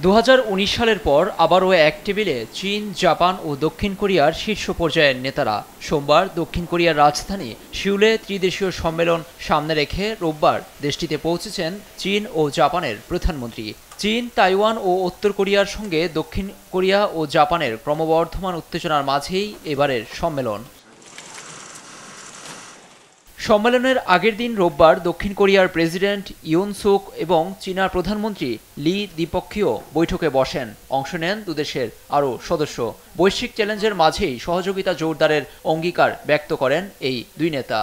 2019 সালের পর আবারও এক টেবিলে চীন, জাপান ও দক্ষিণ কোরিয়ার শীর্ষ পর্যায়ের নেতারা সোমবার দক্ষিণ কোরিয়ার রাজধানী সিউলে ত্রিদেশীয় সম্মেলন সামনে রেখে রোববার দেশটিতে পৌঁছেছেন চীন ও জাপানের প্রধানমন্ত্রী। চীন, তাইওয়ান ও উত্তর কোরিয়ার সঙ্গে দক্ষিণ কোরিয়া ও জাপানের ক্রমবর্ধমান উত্তেজনার মাঝেই এবারের সম্মেলন। সম্মেলনের আগের দিন রোববার দক্ষিণ কোরিয়ার প্রেসিডেন্ট ইউন সুক এবং চীনার প্রধানমন্ত্রী লি দ্বিপক্ষীয় বৈঠকে বসেন। অংশ নেন দুদেশের আরও সদস্য। বৈশ্বিক চ্যালেঞ্জের মাঝেই সহযোগিতা জোরদারের অঙ্গীকার ব্যক্ত করেন এই দুই নেতা।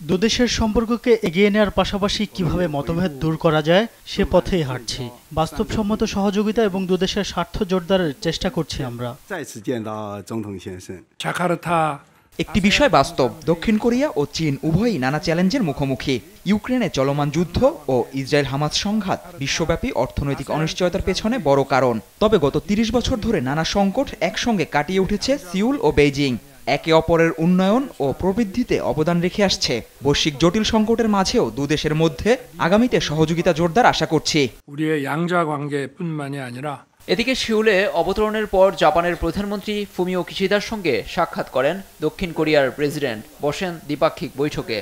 দুদেশের সম্পর্ককে এগিয়ে নেওয়ার পাশাপাশি কিভাবে মতভেদ দূর করা যায় সে পথেই হাঁটছি। বাস্তবসম্মত সহযোগিতা এবং দুদেশের স্বার্থ জোরদারের চেষ্টা করছি আমরা। একটি বিষয় বাস্তব, দক্ষিণ কোরিয়া ও চীন উভয়ই নানা চ্যালেঞ্জের মুখোমুখি। ইউক্রেনে চলমান যুদ্ধ ও ইসরায়েল হামাস সংঘাত বিশ্বব্যাপী অর্থনৈতিক অনিশ্চয়তার পেছনে বড় কারণ। তবে গত 30 বছর ধরে নানা সংকট একসঙ্গে কাটিয়ে উঠেছে সিউল ও বেইজিং। একে অপরের উন্নয়ন ও প্রবৃদ্ধিতে অবদান রেখে আসছে। বৈশ্বিক জটিল সংকটের মাঝেও দুদেশের মধ্যে আগামীতে সহযোগিতা জোরদার আশা করছি। এদিকে সিউলে অবতরণের পর জাপানের প্রধানমন্ত্রী ফুমিও কিশিদার সঙ্গে সাক্ষাৎ করেন দক্ষিণ কোরিয়ার প্রেসিডেন্ট, বসেন দ্বিপাক্ষিক বৈঠকে।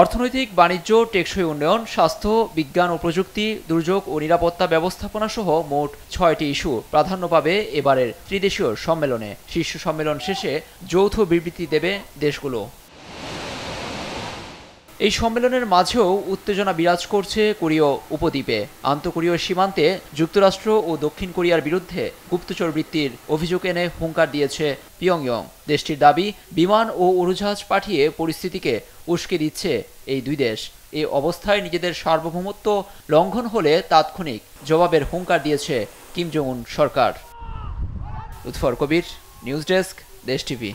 অর্থনৈতিক, বাণিজ্য, টেকসই উন্নয়ন, স্বাস্থ্য, বিজ্ঞান ও প্রযুক্তি, দুর্যোগ ও নিরাপত্তা ব্যবস্থাপনা সহ মোট 6টি ইস্যু প্রাধান্য পাবে এবারের ত্রিদেশীয় সম্মেলনে। শীর্ষ সম্মেলন শেষে যৌথ বিবৃতি দেবে দেশগুলো। এই সম্মেলনের মাঝেও উত্তেজনা বিরাজ করছে কোরীয় উপদ্বীপে। আন্তঃকোরীয় সীমান্তে যুক্তরাষ্ট্র ও দক্ষিণ কোরিয়ার বিরুদ্ধে গুপ্তচর বৃত্তির অভিযোগ এনে হুঙ্কার দিয়েছে পিয়ংইয়ং। দেশটির দাবি, বিমান ও উড়োজাহাজ পাঠিয়ে পরিস্থিতিকে উস্কে দিচ্ছে এই দুই দেশ। এই অবস্থায় নিজেদের সার্বভৌমত্ব লঙ্ঘন হলে তাৎক্ষণিক জবাবের হুঙ্কার দিয়েছে কিম জং উন সরকার। লুৎফর কবির, নিউজ ডেস্ক, দেশ টিভি।